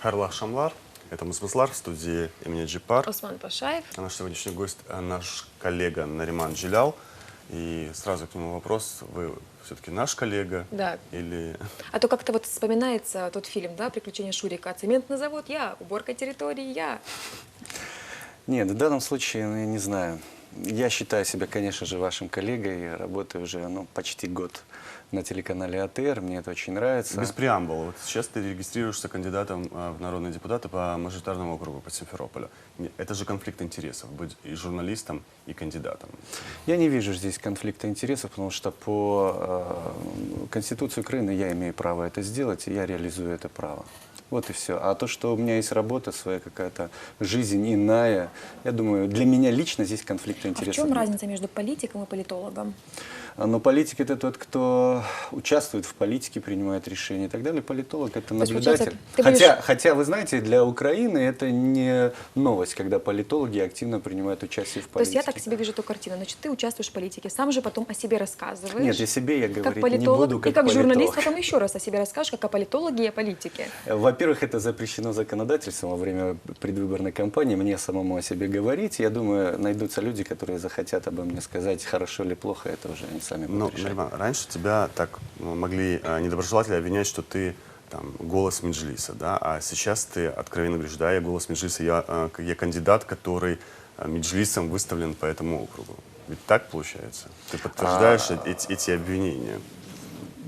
Хайырлы акшамлар. Это Мусмыслар в студии имени Джипар. Осман Пашаев. А наш сегодняшний гость наш коллега Нариман Джилял. И сразу к нему вопрос: вы все-таки наш коллега? Да. Или... А то как-то вот вспоминается тот фильм, да, «Приключения Шурика». Цементный завод я, уборка территории я. Нет, в данном случае, я не знаю. Я считаю себя, конечно же, вашим коллегой. Я работаю уже почти год на телеканале АТР. Мне это очень нравится. Без преамбула. Вот сейчас ты регистрируешься кандидатом в народные депутаты по мажоритарному округу по Симферополю. Это же конфликт интересов, быть и журналистом, и кандидатом. Я не вижу здесь конфликта интересов, потому что по Конституции Украины я имею право это сделать, и я реализую это право. Вот и все. А то, что у меня есть работа, своя какая-то жизнь иная, я думаю, для меня лично здесь конфликта интересов А в чем нет. разница между политиком и политологом? Но политик — это тот, кто участвует в политике, принимает решения и так далее. Политолог — это есть, наблюдатель. получается, Хотя, вы знаете, для Украины это не новость, когда политологи активно принимают участие в То есть политике. я так себе вижу эту картину. Значит, ты участвуешь в политике, сам же потом о себе рассказываешь. Нет, о себе я как говорить не политолог, буду, как и как журналист политолог. потом еще раз о себе расскажешь, как о политологе и о политике. Во-первых, это запрещено законодательством во время предвыборной кампании. Мне самому о себе говорить. Я думаю, найдутся люди, которые захотят обо мне сказать, хорошо или плохо, это уже они сами будут решать. Нариман, раньше тебя так могли недоброжелатели обвинять, что ты там голос Меджлиса, да? А сейчас ты откровенно говоришь: да, я голос Меджлиса, я кандидат, который Меджлисом выставлен по этому округу. Ведь так получается? Ты подтверждаешь эти обвинения?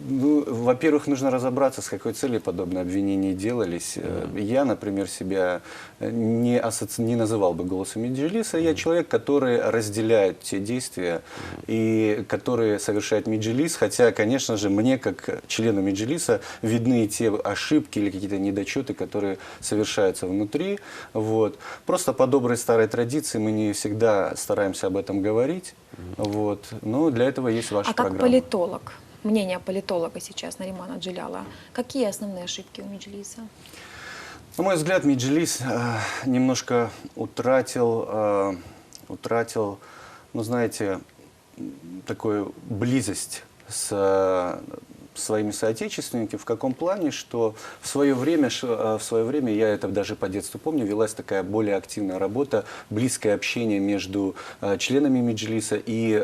Ну, во-первых, нужно разобраться, с какой целью подобные обвинения делались. Я, например, себя не называл бы голосом Меджлиса. Я человек, который разделяет те действия, и которые совершает Меджлис. Хотя, конечно же, мне, как члену Меджлиса, видны те ошибки или какие-то недочеты, которые совершаются внутри. Вот. Просто по доброй старой традиции мы не всегда стараемся об этом говорить. Вот. Но для этого есть ваша А как программа. политолог, мнение политолога сейчас, Наримана Джиляла, какие основные ошибки у Меджлиса? На мой взгляд, Меджлис немножко утратил, ну, знаете, такую близость с своими соотечественниками. В каком плане? Что в свое время, я это даже по детству помню, велась такая более активная работа, близкое общение между членами Меджлиса и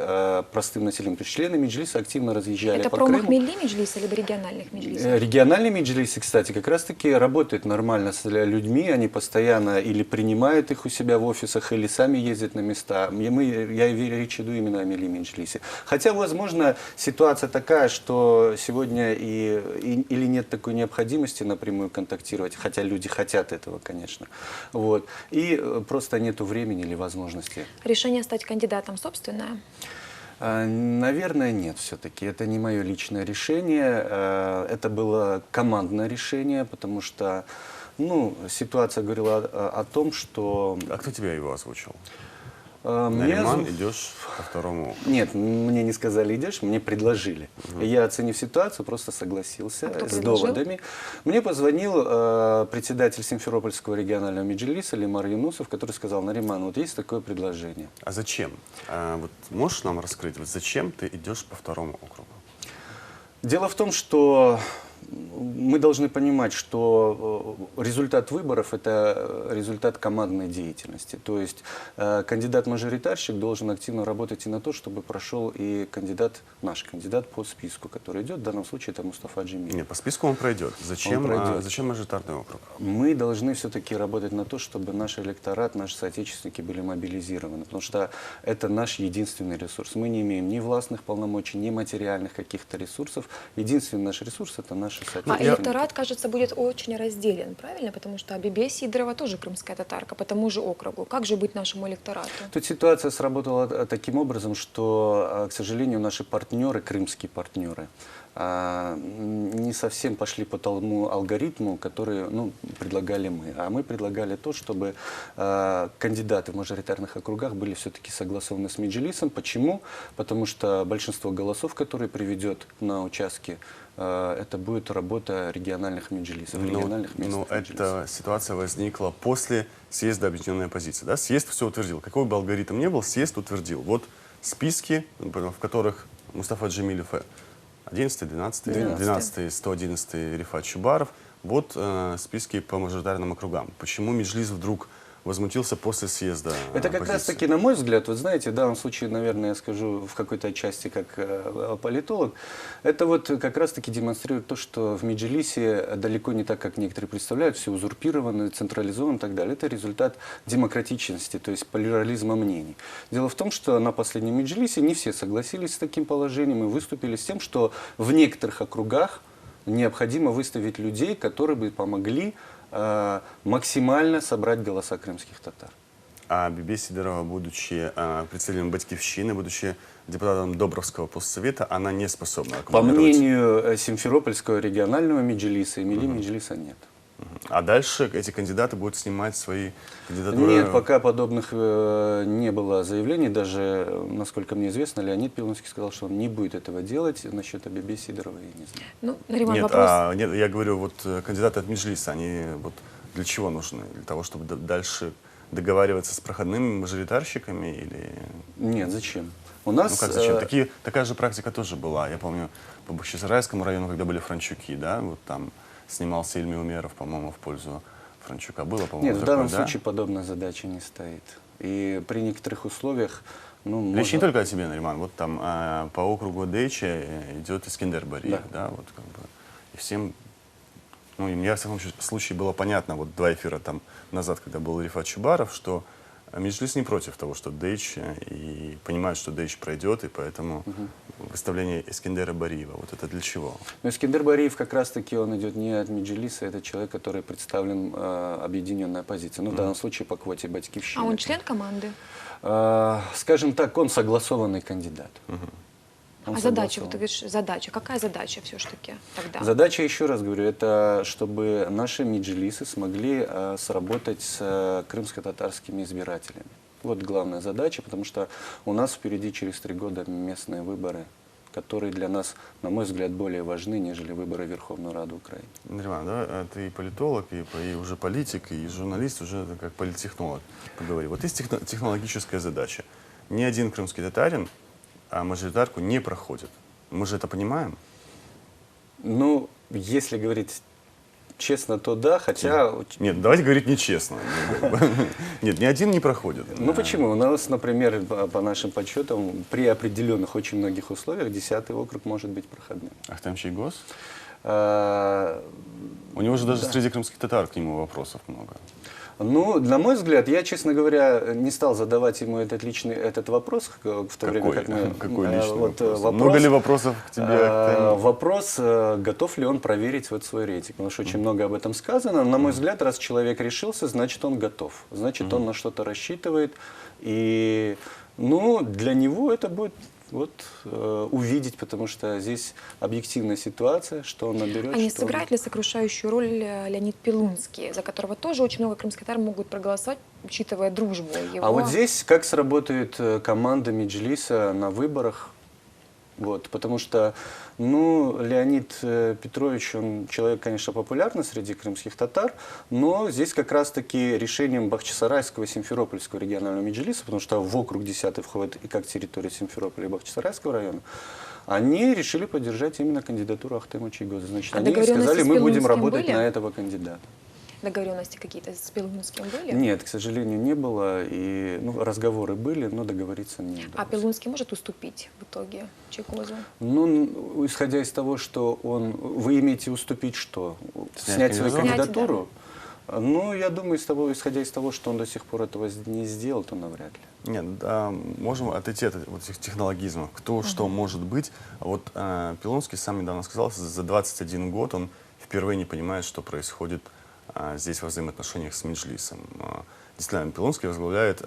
простым населением. То есть члены Меджлиса активно разъезжали Это по промах Крыму. Милли Меджлиса либо региональных Меджлисов? Региональные меджлисы, кстати, как раз-таки работают нормально с людьми, они постоянно или принимают их у себя в офисах, или сами ездят на места. Я речь иду именно о Милли Меджлисе. Хотя, возможно, ситуация такая, что сегодня или нет такой необходимости напрямую контактировать, хотя люди хотят этого, конечно. Вот. И просто нету времени или возможности. Решение стать кандидатом собственное? Наверное, нет все-таки. Это не мое личное решение. Это было командное решение, потому что ситуация говорила о том, что... А кто тебя его озвучил? Мне Нариман, идешь по второму округу. Нет, мне не сказали идешь, мне предложили. Я, оценив ситуацию, просто согласился кто с предложил? доводами. Мне позвонил председатель Симферопольского регионального меджлиса Лимар Юнусов, который сказал: Нариман, вот есть такое предложение. А зачем? Вот можешь нам раскрыть, вот зачем ты идешь по второму округу? Дело в том, что мы должны понимать, что результат выборов – это результат командной деятельности. То есть кандидат-мажоритарщик должен активно работать и на то, чтобы прошел и наш кандидат по списку, который идет. В данном случае это Мустафа Джемилев. Нет, по списку он пройдет. Зачем, Он пройдет. Зачем мажоритарный округ? Мы должны все-таки работать на то, чтобы наш электорат, наши соотечественники были мобилизированы, потому что это наш единственный ресурс. Мы не имеем ни властных полномочий, ни материальных каких-то ресурсов. Единственный наш ресурс – это наши А соотечественники. электорат, кажется, будет очень разделен, правильно? Потому что Абибе Сидорова тоже крымская татарка по тому же округу. Как же быть нашему электорату? Тут ситуация сработала таким образом, что, к сожалению, наши партнеры, крымские партнеры, не совсем пошли по тому алгоритму, который предлагали мы. А мы предлагали то, чтобы кандидаты в мажоритарных округах были все-таки согласованы с Меджлисом. Почему? Потому что большинство голосов, которые приведет на участке, это будет работа региональных меджлисов. Но эта ситуация возникла после съезда объединенной оппозиции. Да? Съезд все утвердил. Какой бы алгоритм ни был, съезд утвердил. Вот списки, в которых Мустафа Джемилев 11, 12, 12. 12, 111 Рифат Чубаров. Вот списки по мажоритарным округам. Почему Меджлис вдруг возмутился после съезда Это как раз оппозиции? таки, на мой взгляд, вот знаете, в данном случае, наверное, я скажу в какой-то части как политолог, это вот как раз таки демонстрирует то, что в Меджлисе далеко не так, как некоторые представляют, все узурпировано, централизовано и так далее. Это результат демократичности, то есть плюрализма мнений. Дело в том, что на последнем Меджлисе не все согласились с таким положением и выступили с тем, что в некоторых округах необходимо выставить людей, которые бы помогли максимально собрать голоса крымских татар. А Бибе Сидорова, будучи представителем Батькивщины, будучи депутатом Добровского постсовета, она не способна По аккумулировать. мнению Симферопольского регионального Меджлиса, Эмили Меджлиса нет. А дальше эти кандидаты будут снимать свои кандидатуры? Нет, пока подобных не было заявлений. Даже, насколько мне известно, Леонид Пилунский сказал, что он не будет этого делать. Насчет Бибе Сидоровой я не знаю. Ну, Нариман, Нет, вопрос. нет, я говорю, вот кандидаты от Меджлиса, они вот для чего нужны? Для того, чтобы дальше договариваться с проходными мажоритарщиками или... Нет, зачем? У нас... Ну как зачем? Такая же практика тоже была. Я помню, по Бахчисарайскому району, когда были Франчуки, да, вот там снимался Ильми Умеров, по-моему, в пользу Франчука. Было, по-моему, Нет, в такое, данном да? случае подобная задача не стоит. И при некоторых условиях... Ну, Речь не можно- только о тебе, Нариман. Вот там по округу Дейче идет Искендер Бариев, да, вот как бы. И всем, ну, и мне, в всяком случае, было понятно, вот 2 эфира там назад, когда был Рифат Чубаров, что Меджлис не против того, что Дейч, и понимает, что Дейч пройдет, и поэтому выставление Искендера Бариева, вот это для чего? Но Искендер Бариев как раз-таки он идет не от Меджлиса, это человек, который представлен объединенной оппозицией. Ну, в данном случае по квоте Батькивщины. А он член команды? Скажем так, он согласованный кандидат. Он А задача, вот согласован. ты говоришь, задача. Какая задача все-таки тогда? Задача, еще раз говорю, это чтобы наши меджлисы смогли сработать с крымско-татарскими избирателями. Вот главная задача, потому что у нас впереди через 3 года местные выборы, которые для нас, на мой взгляд, более важны, нежели выборы в Верховную Раду Украины. Нариман, да, ты и политолог, и уже политик, и журналист, уже как политтехнолог. Поговори. Вот есть технологическая задача. Ни один крымский татарин мажоритарку не проходит. Мы же это понимаем? Ну, если говорить честно, то да, хотя... Нет, давайте говорить нечестно. Нет, ни один не проходит. Ну почему? У нас, например, по нашим подсчетам, при определенных очень многих условиях 10-й округ может быть проходным. Ахтам Чайгос? А, У него же даже среди крымских татар к нему вопросов много. Ну, на мой взгляд, я, честно говоря, не стал задавать ему этот вопрос в то время, как мы... Какой личный вот, вопрос? Много ли вопросов к тебе? Ахтам? Вопрос, готов ли он проверить вот свой рейтинг. Потому что очень много об этом сказано. На мой взгляд, раз человек решился, значит, он готов. Значит, он на что-то рассчитывает. И, ну, для него это будет вот увидеть, потому что здесь объективная ситуация, что он наберет. А не что он- сыграет ли сокрушающую роль Леонид Пилунский, за которого тоже очень много крымских татар могут проголосовать, учитывая дружбу его? А вот здесь как сработает команда Меджлиса на выборах? Вот, потому что, ну, Леонид Петрович, он человек, конечно, популярный среди крымских татар, но здесь как раз-таки решением Бахчисарайского и Симферопольского регионального Меджлиса, потому что в округ 10 входит и как территория Симферополя и Бахчисарайского района, они решили поддержать именно кандидатуру Ахтема Чайгоза. Значит, А они договоренности сказали, с мы будем Пилунским работать были? на этого кандидата. Договоренности какие-то с Пилунским были? Нет, к сожалению, не было. И, ну, разговоры были, но договориться не удалось. А Пилунский может уступить в итоге Чайгозу? Ну, исходя из того, что он... Вы имеете уступить что? Снять Снять свою кандидатуру? кандидатуру? Ну, я думаю, исходя из того, что он до сих пор этого не сделал, то навряд ли. Нет, да, можем отойти от вот этих технологизмов. Кто что может быть. А вот Пилонский сам недавно сказал, за 21 год он впервые не понимает, что происходит здесь во взаимоотношениях с Меджлисом. Действительно, Пилонский возглавляет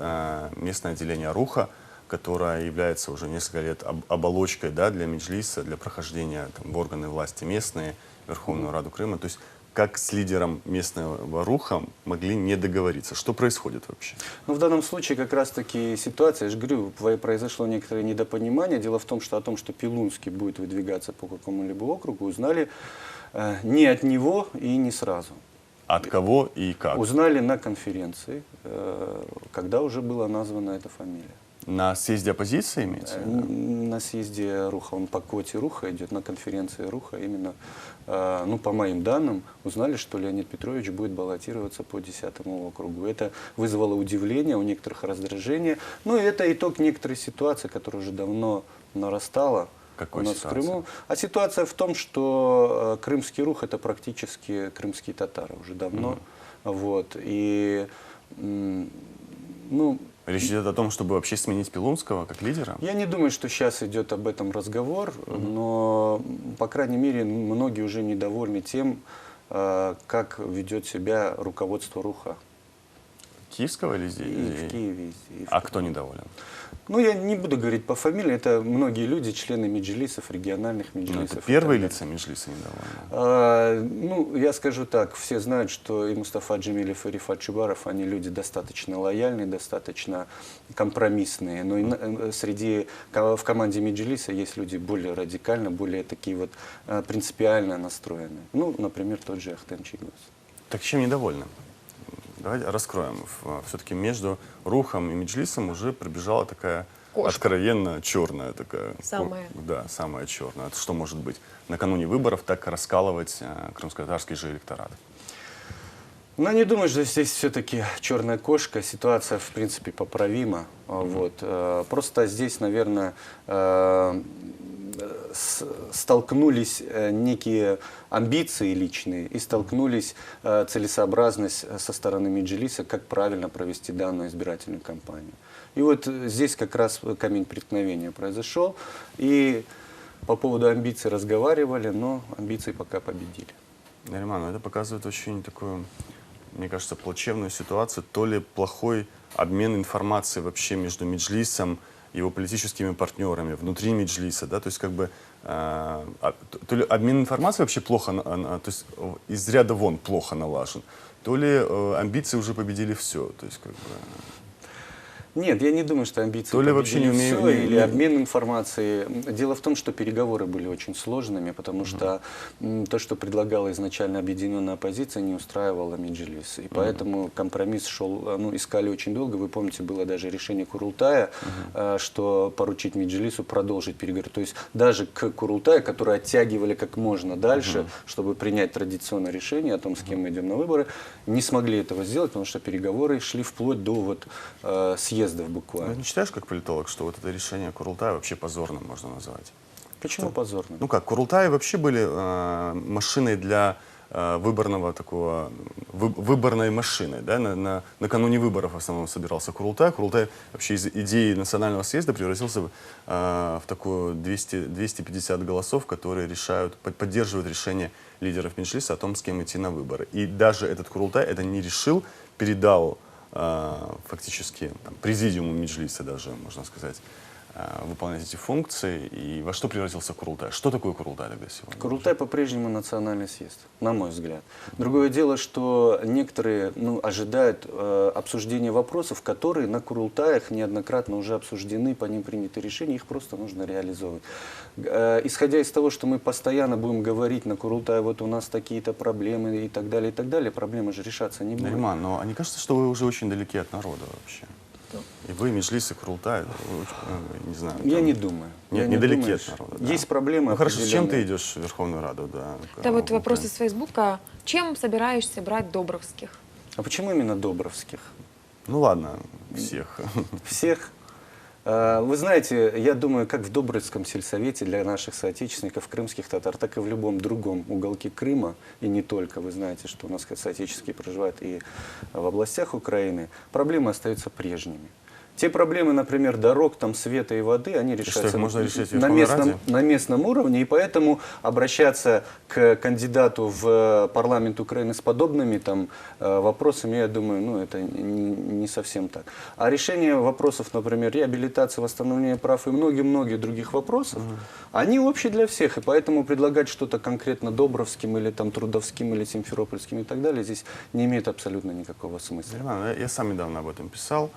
местное отделение РУХа, которое является уже несколько лет оболочкой, да, для Меджлиса, для прохождения там, в органы власти местные, Верховную Раду Крыма. То есть как с лидером местного РУХа могли не договориться? Что происходит вообще? Ну, в данном случае как раз-таки ситуация, я же говорю, произошло некоторое недопонимание. Дело в том, что Пилунский будет выдвигаться по какому-либо округу, узнали не от него и не сразу. От кого и как? Узнали на конференции, когда уже была названа эта фамилия. На съезде оппозиции имеется? в виду? На съезде Руха, он по квоте Руха идет, на конференции Руха именно, ну, по моим данным, узнали, что Леонид Петрович будет баллотироваться по 10-му округу. Это вызвало удивление, у некоторых раздражение. Ну, и это итог некоторой ситуации, которая уже давно нарастала. Какой у нас ситуации? в Крыму. А ситуация в том, что Крымский Рух — это практически крымские татары уже давно. Вот. И, ну, Речь идет о том, чтобы вообще сменить Пилунского как лидера? я не думаю, что сейчас идет об этом разговор, но, по крайней мере, многие уже недовольны тем, как ведет себя руководство Руха. Киевского или здесь? И в Киеве, и в А кто недоволен? Ну, я не буду говорить по фамилии, это многие люди, члены меджлисов, региональных Ну, меджлисов. это первые лица Меджлиса недовольны. Ну, я скажу так, все знают, что и Мустафа Джемилев, и Рифат Чубаров, они люди достаточно лояльные, достаточно компромиссные. Но в команде Меджлиса есть люди более радикально, более такие вот принципиально настроенные. Ну, например, тот же Ахтем Чигоз. Так чем недовольны? Давайте раскроем. Все-таки между Рухом и Меджлисом уже пробежала такая Кошка. откровенно черная такая. Самая. Да, самая черная. Это что может быть? Накануне выборов так раскалывать крымско-татарский же электорат? Ну, не думаю, что здесь все-таки черная кошка. Ситуация, в принципе, поправима. Вот. Просто здесь, наверное, столкнулись некие амбиции личные и столкнулись целесообразность со стороны Меджлиса, как правильно провести данную избирательную кампанию. И вот здесь как раз камень преткновения произошел. И по поводу амбиций разговаривали, но амбиции пока победили. Нариман, это показывает очень такую, мне кажется, плачевную ситуацию. То ли плохой обмен информацией вообще между Меджлисом и его политическими партнерами внутри Меджлиса, да, то есть как бы то ли обмен информацией вообще плохо, то есть из ряда вон плохо налажен, то ли амбиции уже победили все, то есть как бы... Нет, я не думаю, что амбиции То ли вообще не победили умею- всё, не- или не- обмен информацией. Дело в том, что переговоры были очень сложными, потому что то, что предлагала изначально объединенная оппозиция, не устраивало Меджлис. И поэтому компромисс шел, ну, искали очень долго. Вы помните, было даже решение Курултая, что поручить Меджлису продолжить переговоры. То есть даже к Курултаю, которые оттягивали как можно дальше, чтобы принять традиционное решение о том, с кем мы идем на выборы, не смогли этого сделать, потому что переговоры шли вплоть до вот съездов Ну, буквально. не считаешь, как политолог, что вот это решение Курултая вообще позорным можно назвать? Почему позорно? Ну как, Курултаи вообще были машиной для выборного такого, выборной машины, да, накануне выборов в основном собирался Курултай. Курултай вообще из идеи национального съезда превратился в такую 250 голосов, которые решают, поддерживают решение лидеров Меджлиса о том, с кем идти на выборы. И даже этот Курултай это не решил, передал фактически там, президиуму Меджлиса даже, можно сказать, выполнять эти функции. И во что превратился Курултай? Что такое Курултай тогда сегодня? Курултай по-прежнему национальный съезд, на мой взгляд. Другое дело, что некоторые ожидают обсуждения вопросов, которые на Курултаях неоднократно уже обсуждены, по ним приняты решения, их просто нужно реализовывать. Исходя из того, что мы постоянно будем говорить на Курултае, вот у нас такие-то проблемы и так далее, проблемы же решаться не будут. Нариман, но не кажется, что вы уже очень далеки от народа вообще? И вы, Меджлис, и Курултай, не знаю. Я там- не думаю. Нет, Я не недалеки думаю, от народа. да. Есть проблемы Ну хорошо, с чем ты определенные. идешь в Верховную Раду? Да, Это вот вопрос Украине? из Фейсбука. Чем собираешься брать Добровских? А почему именно Добровских? Ну ладно, всех. Всех. Вы знаете, я думаю, как в Добрыцком сельсовете для наших соотечественников, крымских татар, так и в любом другом уголке Крыма, и не только, вы знаете, что у нас соотечественники проживают и в областях Украины, проблемы остаются прежними. Те проблемы, например, дорог, там, света и воды, они что, решаются их можно решить в на Верховной Раде? на местном уровне, и поэтому обращаться к кандидату в парламент Украины с подобными там, вопросами, я думаю, это не совсем так. А решение вопросов, например, реабилитации, восстановления прав и многих-многих других вопросов, они общие для всех, и поэтому предлагать что-то конкретно Добровским или там, Трудовским или Симферопольским и так далее здесь не имеет абсолютно никакого смысла. Нариман, я сам недавно об этом писал.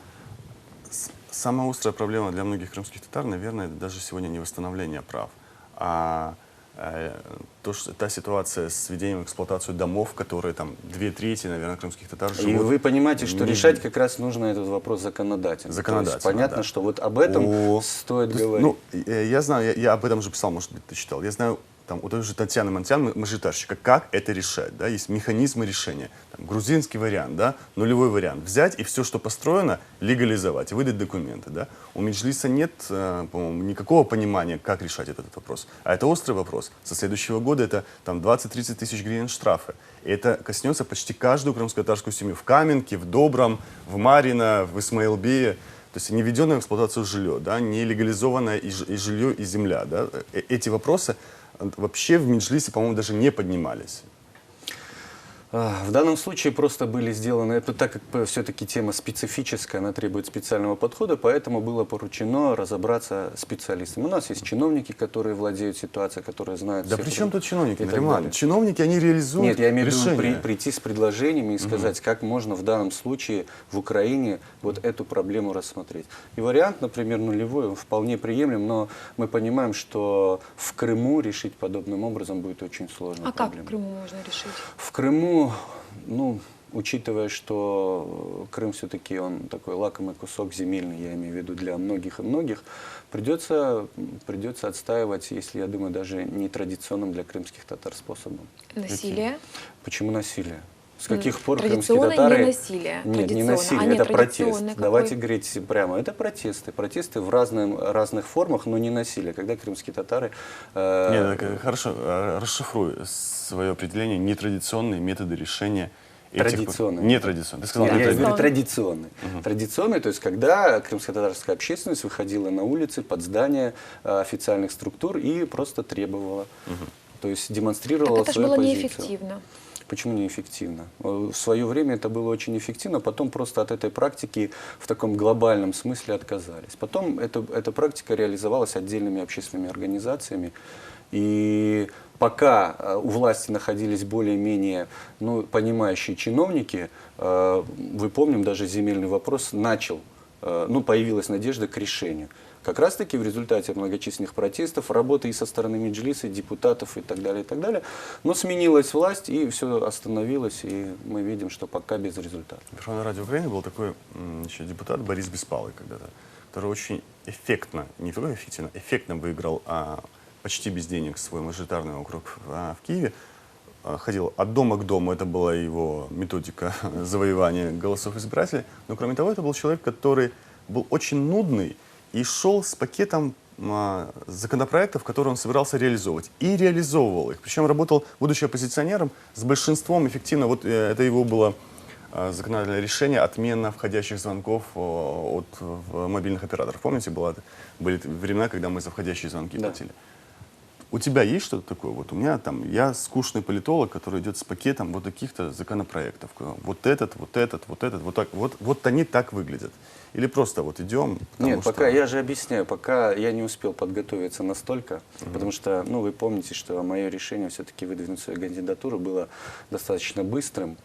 Самая острая проблема для многих крымских татар, наверное, это даже сегодня не восстановление прав, а та ситуация с введением в эксплуатацию домов, которые там 2/3, наверное, крымских татар живут. И вы понимаете, что не- решать как раз нужно этот вопрос законодательно. Законодательно, То есть понятно, да. что вот об этом стоит То есть, говорить. я знаю, я об этом же писал, может быть, ты читал. Я знаю, там, у той же Татьяны Монтян, мажоритарщика, как это решать, да, есть механизмы решения. Там, грузинский вариант, да, нулевой вариант. Взять и все, что построено, легализовать, выдать документы, да. У Меджлиса нет, по-моему, никакого понимания, как решать этот вопрос. А это острый вопрос. Со следующего года это там 20-30 тысяч гривен штрафы. И это коснется почти каждую крымско-татарскую семью. В Каменке, в Добром, в Марино, в Исмаилбее. То есть не введенное в эксплуатацию жилье, да, не легализованное и жилье, и земля. Да. Эти вопросы вообще в Меджлисе, по-моему, даже не поднимались. В данном случае просто были сделаны, это так как все-таки тема специфическая, она требует специального подхода, поэтому было поручено разобраться специалистам. У нас есть чиновники, которые владеют ситуацией, которые знают... Да все при чем тут чиновники, и так Нариман? далее. Чиновники, они реализуют Нет, я имею в виду решения. прийти с предложениями и сказать, как можно в данном случае в Украине вот эту проблему рассмотреть. И вариант, например, нулевой, он вполне приемлем, но мы понимаем, что в Крыму решить подобным образом будет очень сложно. А как в Крыму можно решить? В Крыму, ну, учитывая, что Крым все-таки он такой лакомый кусок земельный, я имею в виду для многих и многих, придется отстаивать, если, я думаю, даже не традиционным для крымских татар способом. Насилие? Почему насилие? С каких пор крымские Традиционно татары... не насилие. Нет, не Традиционно. насилие, А нет, это протест. традиционный какой? Давайте говорить прямо. Это протесты. Протесты в разных формах, но не насилие. Когда крымские татары... Нет, хорошо, расшифруй свое определение. Нетрадиционные методы решения этих... Традиционные. Нетрадиционные. Ты сказал Нет, я нетрадиционные. говорю традиционный. Традиционный, то есть когда крымско-татарская общественность выходила на улицы под здания официальных структур и просто требовала, то есть демонстрировала Так это же свою было позицию. неэффективно. Почему неэффективно? В свое время это было очень эффективно, потом просто от этой практики в таком глобальном смысле отказались. Потом эта практика реализовалась отдельными общественными организациями. И пока у власти находились более-менее понимающие чиновники, вы помним, даже земельный вопрос появилась надежда к решению. Как раз таки в результате многочисленных протестов, работы и со стороны Меджлиса, депутатов и так далее, но сменилась власть и все остановилось, и мы видим, что пока без результата. Верховной Раде Украины был такой еще депутат Борис Беспалый когда-то, который очень эффектно, не только эффективно, эффектно выиграл почти без денег свой мажоритарный округ в Киеве. Ходил от дома к дому, это была его методика завоевания голосов избирателей. Но кроме того, это был человек, который был очень нудный и шел с пакетом законопроектов, которые он собирался реализовывать. И реализовывал их. Причем работал, будучи оппозиционером, с большинством эффективно. Вот это его было законодательное решение, отмена входящих звонков от мобильных операторов. Помните, были времена, когда мы за входящие звонки платили. У тебя есть что-то такое? Вот у меня там, я скучный политолог, который идет с пакетом вот таких-то законопроектов. Вот этот, вот они так выглядят. Или просто вот идем? Нет, пока, я же объясняю, пока я не успел подготовиться настолько, потому что, вы помните, что мое решение все-таки выдвинуть свою кандидатуру было достаточно быстрым.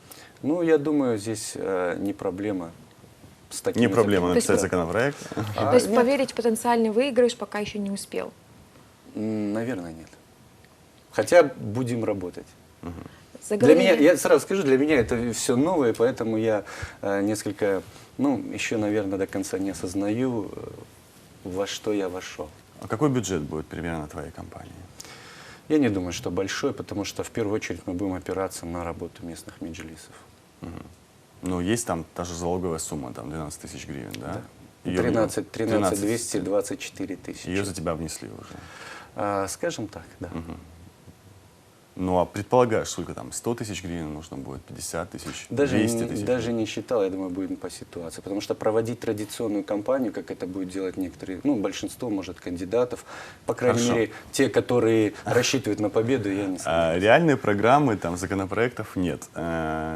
Я думаю, здесь не проблема с такими... Не проблема написать есть, законопроект. То есть поверить в потенциальный выигрыш пока еще не успел? Наверное, нет. Хотя будем работать. Для Заговорили. меня, я сразу скажу, для меня это все новое, поэтому я несколько, еще, наверное, до конца не осознаю, во что я вошел. А какой бюджет будет примерно твоей компании? Я не думаю, что большой, потому что в первую очередь мы будем опираться на работу местных меджлисов. Есть там та же залоговая сумма, там 12 тысяч гривен, да? Да. Её 13 224 тысячи. Ее за тебя внесли уже. Скажем так, да. А предполагаешь, сколько там, 100 тысяч гривен нужно будет, 50 тысяч, 200 тысяч? Даже не считал, я думаю, будем по ситуации. Потому что проводить традиционную кампанию, как это будет делать некоторые, большинство, может, кандидатов, по крайней Хорошо. мере, те, которые рассчитывают на победу, я не знаю. Реальной программы, там, законопроектов нет.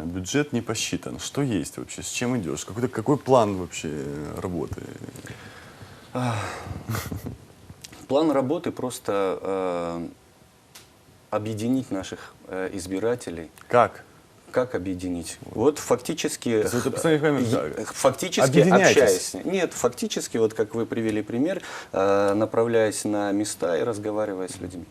Бюджет не посчитан. Что есть вообще? С чем идешь? Какой план вообще работы? План работы просто объединить наших избирателей. Как? Как объединить? Вот фактически, есть вы постоянно фактически объединяйтесь. общаясь. Нет, фактически, вот как вы привели пример, направляясь на места и разговаривая с людьми.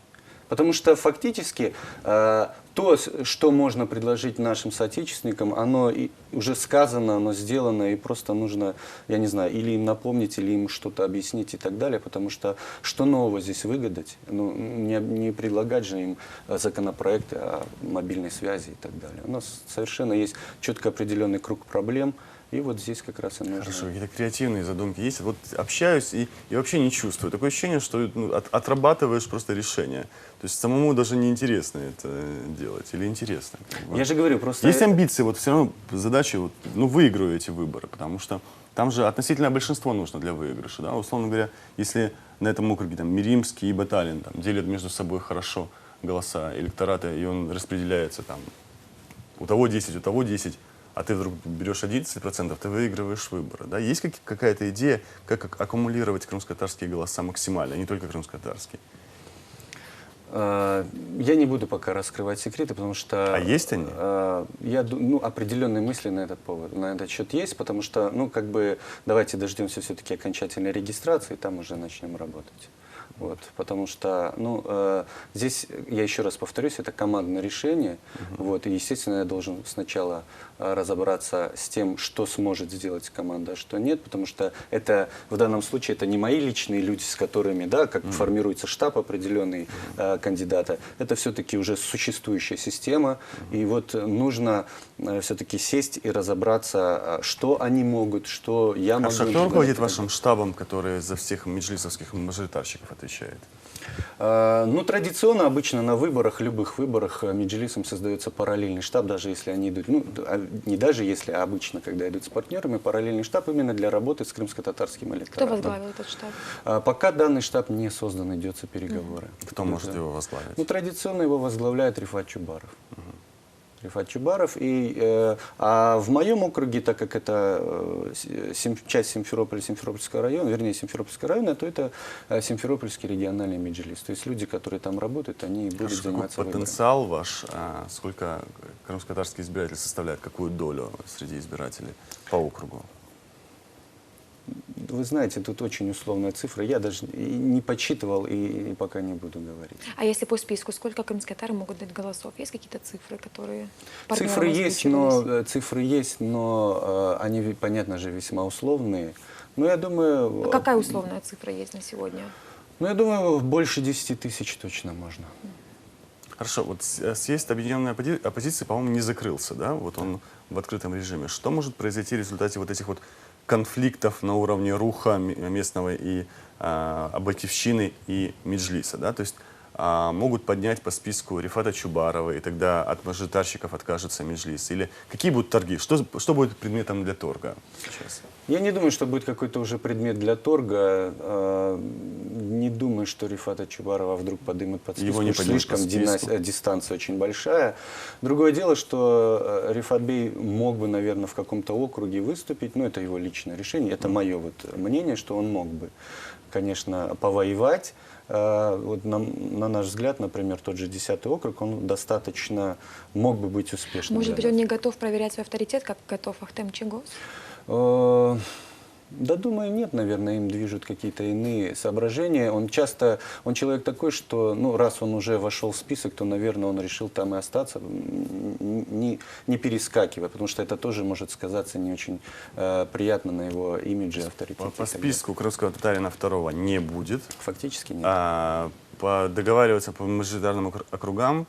Потому что фактически то, что можно предложить нашим соотечественникам, оно уже сказано, оно сделано, и просто нужно, я не знаю, или им напомнить, или им что-то объяснить и так далее, потому что что нового здесь выгадать? Ну, не предлагать же им законопроекты о мобильной связи и так далее. У нас совершенно есть четко определенный круг проблем, и вот здесь как раз и нужно. Хорошо, какие-то креативные задумки есть? Вот общаюсь и вообще не чувствую. Такое ощущение, что отрабатываешь просто решение. То есть самому даже неинтересно это делать. Или интересно? Как бы. Я же говорю, просто... Есть амбиции, вот все равно задача, вот, ну, выиграю эти выборы, потому что там же относительное большинство нужно для выигрыша. Да? Условно говоря, если на этом округе там, Миримский и Баталин там, делят между собой хорошо голоса электората, и он распределяется там, у того 10, у того 10, а ты вдруг берешь 11%, ты выигрываешь выборы. Да? Есть какая-то идея, как аккумулировать крымско-татарские голоса максимально, а не только крымско-татарские? Я не буду пока раскрывать секреты, потому что... А есть они? Определенные мысли на этот повод, на этот счет есть, потому что, ну, как бы, давайте дождемся все-таки окончательной регистрации, там уже начнем работать. Вот, потому что, здесь, я еще раз повторюсь, это командное решение. Вот, и, естественно, я должен сначала разобраться с тем, что сможет сделать команда, а что нет, потому что это, в данном случае, это не мои личные люди, с которыми, да, как формируется штаб определенный кандидата. Это все-таки уже существующая система, и вот нужно все-таки сесть и разобраться, что они могут, что я могу. Хорошо, кто руководит вашим штабом, который за всех меджлисовских мажоритарщиков отвечает? Традиционно обычно на выборах, любых выборах меджлисам создается параллельный штаб, даже если они идут, не даже если, а обычно, когда идут с партнерами, параллельный штаб именно для работы с крымско-татарским электоратом. Кто возглавил этот штаб? Пока данный штаб не создан, идется переговоры. Кто может его возглавить? Традиционно его возглавляет Рифат Чубаров. Рифат Чубаров. А в моем округе, так как это часть Симферопольского района, вернее Симферопольского района, то это Симферопольский региональный меджлис. То есть люди, которые там работают, они будут заниматься какой потенциал ваш, сколько крымско-татарские избиратели составляют, какую долю среди избирателей по округу? Вы знаете, тут очень условная цифра. Я даже не подсчитывал и пока не буду говорить. А если по списку, сколько крымские татары могут дать голосов? Есть какие-то цифры, которые партнерам Цифры есть, но они, понятно же, весьма условные. Но я думаю... А какая условная цифра есть на сегодня? Я думаю, больше 10 тысяч точно можно. Хорошо, вот съезд объединенной оппозиции, по-моему, не закрылся, да? Вот он в открытом режиме. Что может произойти в результате вот этих вот конфликтов на уровне руха местного и Батьевщины и Меджлиса, да? То есть могут поднять по списку Рифата Чубарова, и тогда от мажоритарщиков откажется Меджлис? Или какие будут торги? Что будет предметом для торга сейчас? Я не думаю, что будет какой-то уже предмет для торга. Не думаю, что Рифата Чубарова вдруг поднимут под список. Его не поднимут Слишком под списку. дистанция очень большая. Другое дело, что Рифат Бей мог бы, наверное, в каком-то округе выступить. Но это его личное решение. Это мое мнение, что он мог бы, конечно, повоевать. Вот на наш взгляд, например, тот же 10-й округ, он достаточно мог бы быть успешным. Может быть, он не готов проверять свой авторитет, как готов Ахтем Чигоз? Да, думаю, нет, наверное, им движут какие-то иные соображения. Он человек такой, что, раз он уже вошел в список, то, наверное, он решил там и остаться, не перескакивая, потому что это тоже может сказаться не очень приятно на его имидже, авторитете. По списку крымского татарина второго не будет. Фактически нет. Договариваться по мажоритарным округам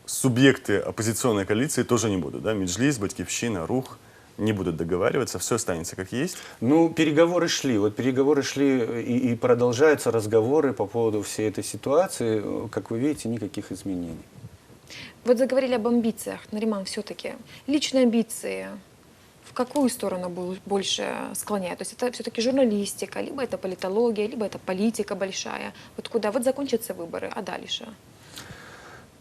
субъекты оппозиционной коалиции тоже не будут. Да? Меджлис, Батьевщина, Рух не будут договариваться, все останется как есть. Переговоры шли. Вот переговоры шли и продолжаются разговоры по поводу всей этой ситуации. Как вы видите, никаких изменений. Вот заговорили об амбициях. Нариман, все-таки личные амбиции в какую сторону больше склоняют? То есть это все-таки журналистика, либо это политология, либо это политика большая. Вот куда? Вот закончатся выборы, а дальше?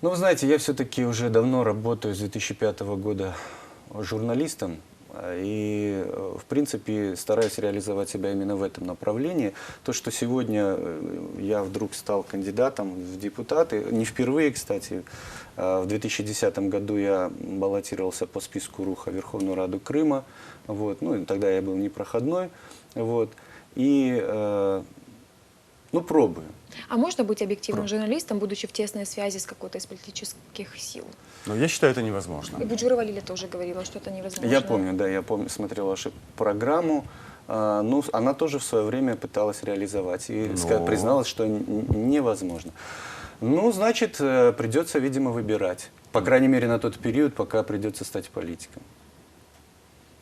Вы знаете, я все-таки уже давно работаю с 2005 года журналистом. И, в принципе, стараюсь реализовать себя именно в этом направлении. То, что сегодня я вдруг стал кандидатом в депутаты, не впервые, кстати. В 2010 году я баллотировался по списку РУХа в Верховную Раду Крыма. Вот. И тогда я был непроходной. Вот. И Ну, пробую. А можно быть объективным журналистом, будучи в тесной связи с какой-то из политических сил? Но я считаю, это невозможно. И Буджурова Лиля тоже говорила, что это невозможно. Я помню, да, я помню, смотрел вашу программу. Ну, она тоже в свое время пыталась реализовать и призналась, что невозможно. Ну, значит, придется, видимо, выбирать. По крайней мере, на тот период, пока придется стать политиком.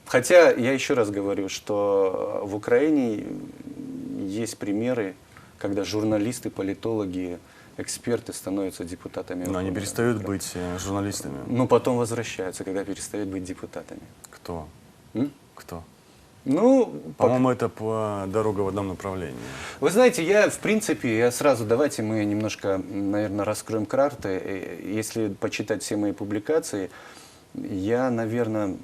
Хотя, я еще раз говорю, что в Украине есть примеры, когда журналисты, политологи, эксперты становятся депутатами. Но они перестают быть журналистами. Ну, потом возвращаются, когда перестают быть депутатами. Кто? М? Кто? Ну, По-моему, это по дорога в одном направлении. вы знаете, в принципе, давайте мы немножко, наверное, раскроем карты. Если почитать все мои публикации, я, наверное,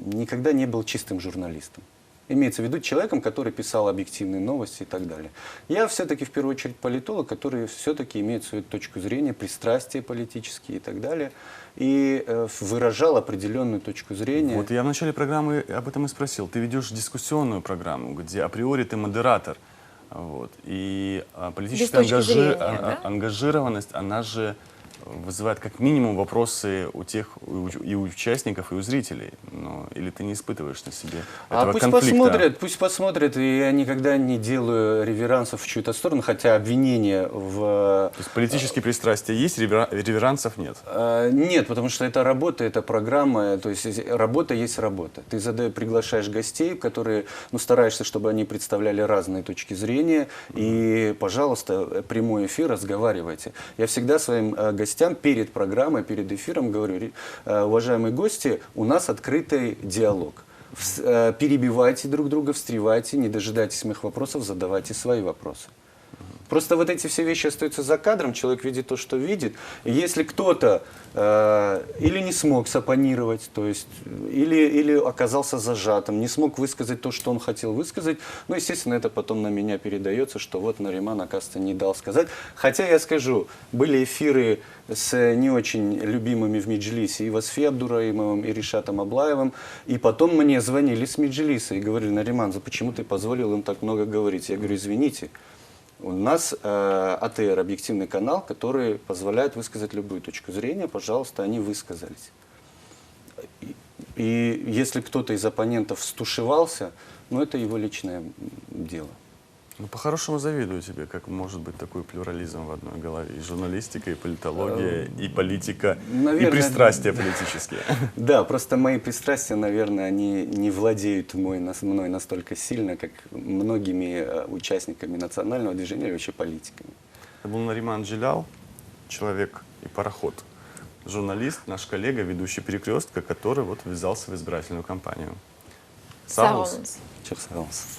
никогда не был чистым журналистом. Имеется в виду человеком, который писал объективные новости и так далее. Я все-таки в первую очередь политолог, который все-таки имеет свою точку зрения, пристрастия политические и так далее, и выражал определенную точку зрения. Вот я в начале программы об этом и спросил. Ты ведешь дискуссионную программу, где априори ты модератор. Вот, и политическая Без точки зрения, да? ангажированность, она же вызывает как минимум вопросы у тех, и у участников, и у зрителей. Но, или ты не испытываешь на себе этого конфликта? Пусть посмотрят, и я никогда не делаю реверансов в чью-то сторону, хотя обвинения в... То есть политические пристрастия есть, реверансов нет? Нет, потому что это работа, это программа, то есть работа есть работа. Ты приглашаешь гостей, которые, стараешься, чтобы они представляли разные точки зрения, и, пожалуйста, прямой эфир, разговаривайте. Я всегда своим гостям перед программой, перед эфиром говорю: уважаемые гости, у нас открытый диалог. Перебивайте друг друга, встревайте, не дожидайтесь моих вопросов, задавайте свои вопросы. Просто вот эти все вещи остаются за кадром, человек видит то, что видит. И если кто-то или не смог сопонировать, то есть, или оказался зажатым, не смог высказать то, что он хотел высказать, естественно, это потом на меня передается, что вот Нариман, оказывается, не дал сказать. Хотя я скажу, были эфиры с не очень любимыми в Меджлисе и Васфи Абдураимовым, и Ришатом Аблаевым, и потом мне звонили с Меджлиса и говорили: Нариман, почему ты позволил им так много говорить? Я говорю: извините. У нас АТР, объективный канал, который позволяет высказать любую точку зрения. Пожалуйста, они высказались. И если кто-то из оппонентов стушевался, это его личное дело. По-хорошему завидую тебе, как может быть такой плюрализм в одной голове. И журналистика, и политология, и политика, наверное, и пристрастия политические. Да, просто мои пристрастия, наверное, они не владеют мной настолько сильно, как многими участниками национального движения или вообще политиками. Это был Нариман Джилял, человек и пароход. Журналист, наш коллега, ведущий «Перекрестка», который ввязался в избирательную кампанию. Саунс. Чепсаунс.